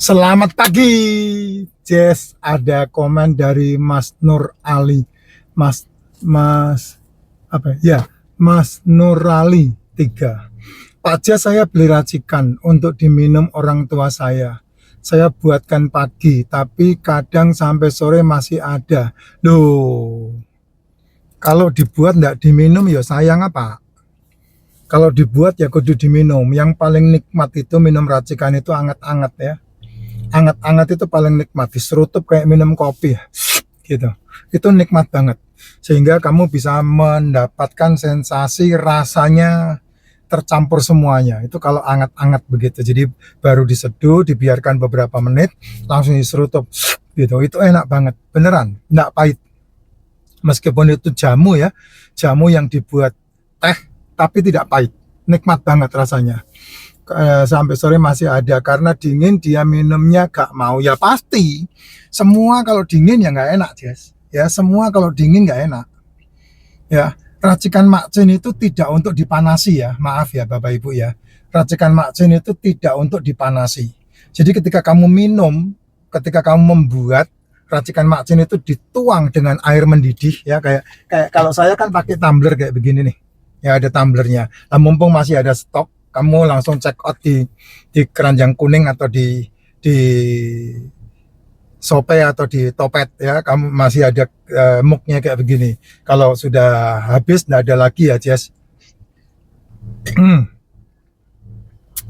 Selamat pagi, Jess. Ada komen dari Mas Nur Ali. Mas, Mas, apa ya? Mas Nurali 3. Pak Jess, saya beli racikan untuk diminum orang tua saya. Saya buatkan pagi, tapi kadang sampai sore masih ada. Loh, kalau dibuat nggak diminum ya sayang apa? Kalau dibuat ya kudu diminum. Yang paling nikmat itu minum racikan itu anget-anget ya. Anget-anget itu paling nikmat, diserutup kayak minum kopi gitu. Itu nikmat banget, sehingga kamu bisa mendapatkan sensasi rasanya tercampur semuanya itu kalau anget-anget begitu. Jadi baru diseduh, dibiarkan beberapa menit, langsung diserutup gitu. Itu enak banget, beneran nggak pahit. Meskipun itu jamu ya, jamu yang dibuat teh tapi tidak pahit, nikmat banget rasanya. Sampai sore masih ada, karena dingin dia minumnya gak mau. Ya pasti semua kalau dingin ya nggak enak, Jess. Ya semua kalau dingin nggak enak. Ya, racikan makcin itu tidak untuk dipanasi ya, maaf ya Bapak Ibu ya. Racikan makcin itu tidak untuk dipanasi. Jadi ketika kamu minum, ketika kamu membuat racikan makcin itu dituang dengan air mendidih ya, kayak kalau saya kan pakai tumbler kayak begini nih. Ya ada tumblernya. Nah, mumpung masih ada stok, kamu langsung check out di keranjang kuning atau di sope atau di topet ya, kamu masih ada muknya kayak begini. Kalau sudah habis nggak ada lagi ya, Jess.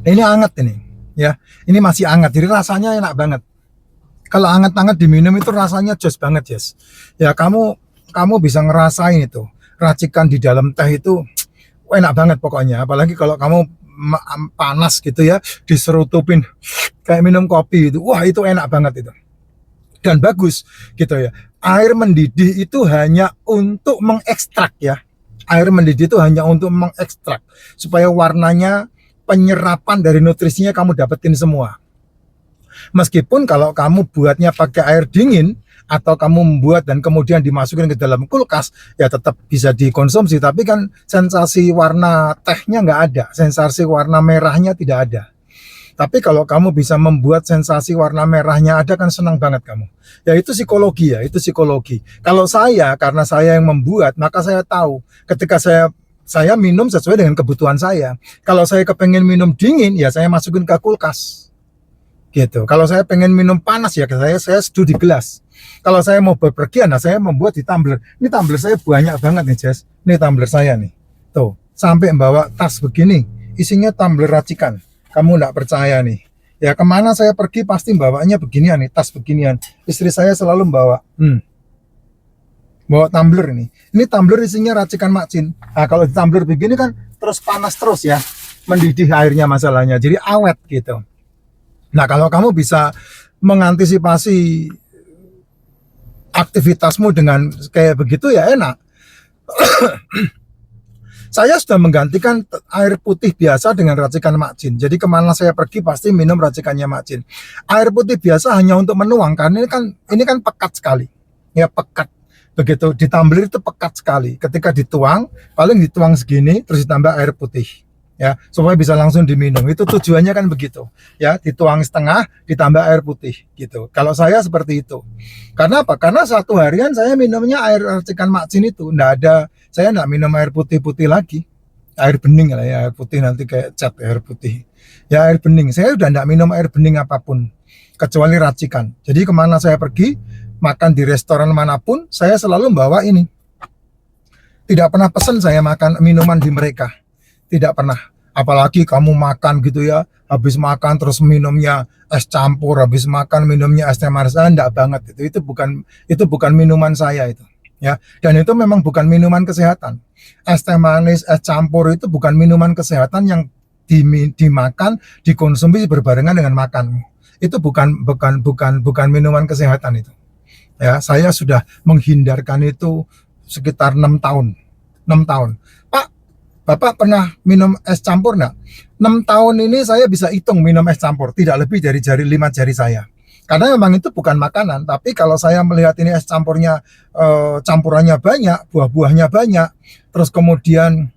Ini hangat ini ya, ini masih hangat, jadi rasanya enak banget. Kalau hangat-hangat diminum itu rasanya jos banget, Jess. Ya kamu bisa ngerasain itu racikan di dalam teh itu enak banget pokoknya. Apalagi kalau kamu panas gitu ya, diserutupin kayak minum kopi itu, wah itu enak banget itu. Dan bagus gitu ya. Air mendidih itu hanya untuk mengekstrak ya. Air mendidih itu hanya untuk mengekstrak supaya warnanya, penyerapan dari nutrisinya kamu dapetin semua. Meskipun kalau kamu buatnya pakai air dingin atau kamu membuat dan kemudian dimasukin ke dalam kulkas, ya tetap bisa dikonsumsi, tapi kan sensasi warna tehnya nggak ada, sensasi warna merahnya tidak ada. Tapi kalau kamu bisa membuat sensasi warna merahnya ada, kan senang banget kamu. Ya itu psikologi ya, itu psikologi. Kalau saya, karena saya yang membuat, maka saya tahu ketika saya minum sesuai dengan kebutuhan saya. Kalau saya kepengen minum dingin, ya saya masukin ke kulkas. Gitu. Kalau saya pengen minum panas ya saya seduh di gelas. Kalau saya mau bepergian, nah saya membuat di tumbler. Ini tumbler saya banyak banget nih, Jess. Ini tumbler saya nih. Tuh, sampai membawa tas begini, isinya tumbler racikan. Kamu nggak percaya nih. Ya kemana saya pergi pasti bawanya beginian nih, tas beginian. Istri saya selalu bawa tumbler ini. Ini tumbler isinya racikan makcin. Nah kalau di tumbler begini kan terus panas terus ya, mendidih airnya masalahnya. Jadi awet gitu. Nah kalau kamu bisa mengantisipasi aktivitasmu dengan kayak begitu ya enak. Saya sudah menggantikan air putih biasa dengan racikan makcin. Jadi kemana saya pergi pasti minum racikannya makcin. Air putih biasa hanya untuk menuang, karena ini kan pekat sekali. Ya pekat. Begitu di tumbler itu pekat sekali. Ketika dituang, paling dituang segini terus ditambah air putih. Ya, supaya bisa langsung diminum. Itu tujuannya kan begitu. Ya, dituang setengah ditambah air putih gitu. Kalau saya seperti itu. Karena apa? Karena satu harian saya minumnya air racikan makcin itu. Saya enggak minum air putih-putih lagi. Air bening lah ya, air putih nanti kayak cat air putih. Ya air bening. Saya udah enggak minum air bening apapun kecuali racikan. Jadi kemana saya pergi, makan di restoran manapun, saya selalu bawa ini. Tidak pernah pesan saya makan minuman di mereka. Tidak pernah. Apalagi kamu makan gitu ya, habis makan terus minumnya es campur, habis makan minumnya es teh manis, enggak banget itu. Itu bukan minuman saya itu. Ya, dan itu memang bukan minuman kesehatan. Es teh manis, es campur itu bukan minuman kesehatan yang dimakan, dikonsumsi berbarengan dengan makan. Itu bukan minuman kesehatan itu. Ya, saya sudah menghindarkan itu sekitar 6 tahun. 6 tahun. Pak, Bapak pernah minum es campur enggak? 6 tahun ini saya bisa hitung minum es campur, tidak lebih dari 5 jari saya. Karena memang itu bukan makanan, tapi kalau saya melihat ini es campurnya, campurannya banyak, buah-buahnya banyak, terus kemudian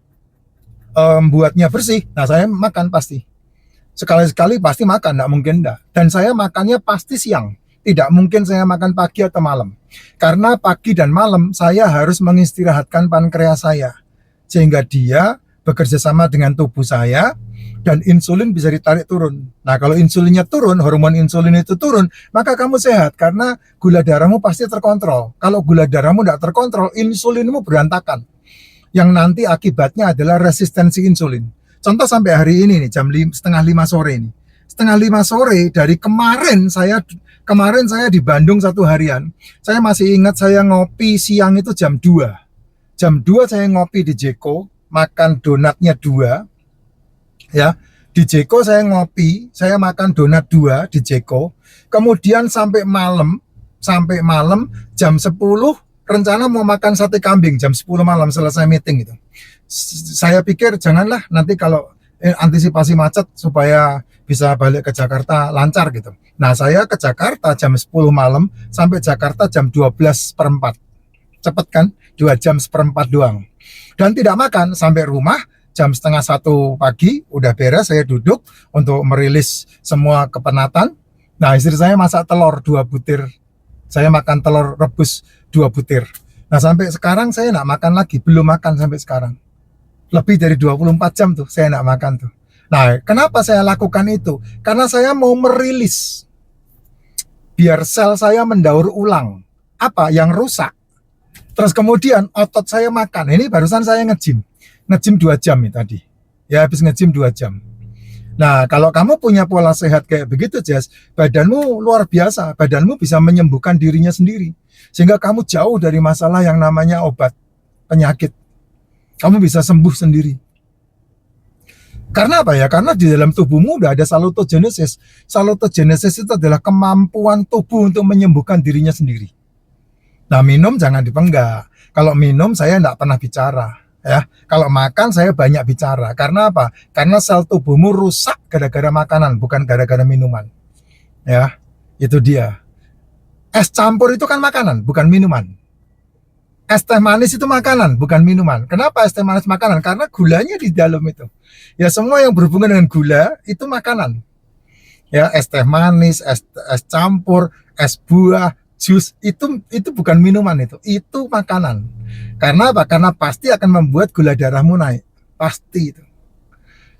buatnya bersih, nah saya makan pasti. Sekali-sekali pasti makan, tidak mungkin enggak. Dan saya makannya pasti siang. Tidak mungkin saya makan pagi atau malam. Karena pagi dan malam saya harus mengistirahatkan pankreas saya. Sehingga dia bekerja sama dengan tubuh saya dan insulin bisa ditarik turun. Nah, kalau insulinnya turun, hormon insulin itu turun, maka kamu sehat karena gula darahmu pasti terkontrol. Kalau gula darahmu tidak terkontrol, insulinmu berantakan. Yang nanti akibatnya adalah resistensi insulin. Contoh sampai hari ini nih, jam 4:30 sore ini. 4:30 sore dari kemarin saya di Bandung 1 harian. Saya masih ingat saya ngopi siang itu jam 2. Jam 2 saya ngopi di Jeko, makan donatnya 2. Ya, di Jeko saya ngopi, saya makan donat 2 di Jeko. Kemudian sampai malam jam 10 rencana mau makan sate kambing jam 10 malam selesai meeting itu. Saya pikir janganlah nanti kalau antisipasi macet supaya bisa balik ke Jakarta lancar gitu. Nah, saya ke Jakarta jam 10 malam sampai Jakarta jam 12:04. Cepet kan? 2 jam seperempat doang. Dan tidak makan sampai rumah jam 12:30 pagi udah beres, saya duduk untuk merilis semua kepenatan. Nah, istri saya masak telur 2 butir. Saya makan telur rebus 2 butir. Nah, sampai sekarang saya nggak makan lagi, belum makan sampai sekarang. Lebih dari 24 jam tuh saya nggak makan tuh. Nah, kenapa saya lakukan itu? Karena saya mau merilis biar sel saya mendaur ulang apa yang rusak. Terus kemudian otot saya makan. Ini barusan saya nge-gym 2 jam nih tadi. Ya, habis nge-gym 2 jam. Nah, kalau kamu punya pola sehat kayak begitu, Jess, badanmu luar biasa. Badanmu bisa menyembuhkan dirinya sendiri. Sehingga kamu jauh dari masalah yang namanya obat penyakit. Kamu bisa sembuh sendiri. Karena apa ya? Karena di dalam tubuhmu udah ada salutogenesis. Salutogenesis itu adalah kemampuan tubuh untuk menyembuhkan dirinya sendiri. Nah, minum jangan dipenggak. Kalau minum saya tidak pernah bicara. Ya, kalau makan saya banyak bicara. Karena apa? Karena sel tubuhmu rusak gara-gara makanan, bukan gara-gara minuman. Ya, itu dia. Es campur itu kan makanan, bukan minuman. Es teh manis itu makanan, bukan minuman. Kenapa es teh manis makanan? Karena gulanya di dalam itu. Ya, semua yang berhubungan dengan gula itu makanan. Ya, es teh manis, es campur, es buah, jus itu bukan minuman, itu makanan. Karena apa? Karena pasti akan membuat gula darahmu naik, pasti itu.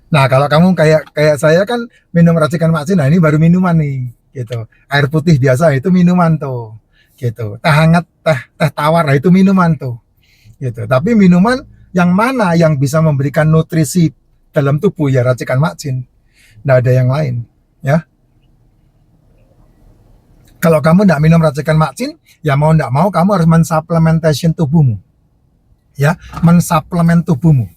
Nah, kalau kamu kayak saya kan minum racikan maksin, nah ini baru minuman nih, gitu. Air putih biasa itu minuman tuh, gitu. Teh hangat, teh tawar, nah itu minuman tuh, gitu. Tapi minuman yang mana yang bisa memberikan nutrisi dalam tubuh? Ya racikan maksin, nggak ada yang lain, ya. Kalau kamu tidak minum racikan maksin, ya mau tidak mau kamu harus mensuplementation tubuhmu. Ya, mensuplemen tubuhmu.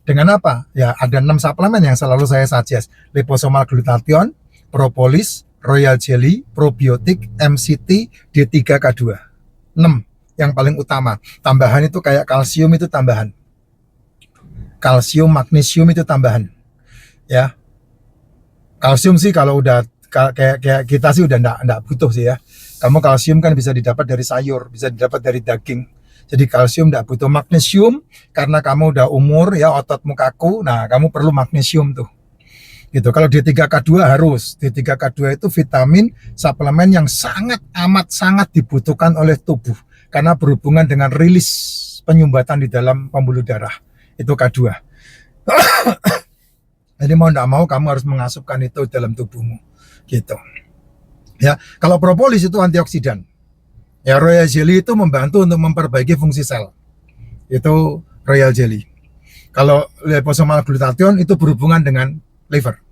Dengan apa? Ya, ada 6 suplemen yang selalu saya suggest. Liposomal glutathione, propolis, royal jelly, probiotik, MCT, D3K2. 6 yang paling utama. Tambahan itu kayak kalsium itu tambahan. Kalsium, magnesium itu tambahan. Ya. Kalsium sih kalau udah kayak kita sih udah enggak butuh sih ya. Kamu kalsium kan bisa didapat dari sayur, bisa didapat dari daging. Jadi kalsium enggak butuh. Magnesium karena kamu udah umur ya, ototmu kaku, nah kamu perlu magnesium tuh. Gitu. Kalau D3K2 harus. D3K2 itu vitamin suplemen yang sangat dibutuhkan oleh tubuh karena berhubungan dengan rilis penyumbatan di dalam pembuluh darah. Itu K2. Jadi mau enggak mau kamu harus mengasupkan itu dalam tubuhmu. Gitu. Ya, kalau propolis itu antioksidan. Ya, royal jelly itu membantu untuk memperbaiki fungsi sel. Itu royal jelly. Kalau liposomal glutathione itu berhubungan dengan liver.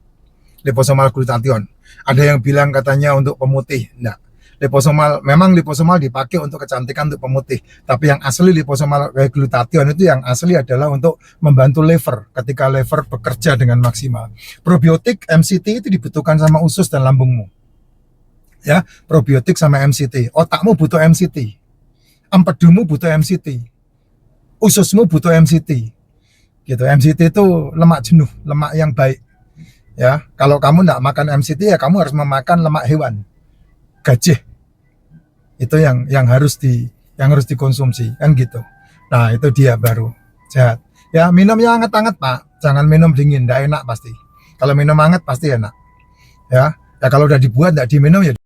Liposomal glutathione. Ada yang bilang katanya untuk pemutih. Enggak. Memang liposomal dipakai untuk kecantikan, untuk pemutih. Tapi yang asli liposomal glutathione itu yang asli adalah untuk membantu liver ketika liver bekerja dengan maksimal. Probiotik MCT itu dibutuhkan sama usus dan lambungmu. Ya, probiotik sama MCT. Otakmu butuh MCT. Empedumu butuh MCT. Ususmu butuh MCT. Gitu. MCT itu lemak jenuh, lemak yang baik. Ya, kalau kamu tidak makan MCT ya kamu harus memakan lemak hewan. Gajah. Itu yang harus dikonsumsi kan gitu. Nah, itu dia baru sehat. Ya, minum yang hangat-hangat, Pak. Jangan minum dingin, enggak enak pasti. Kalau minum hangat pasti enak. Ya, ya kalau udah dibuat nggak diminum ya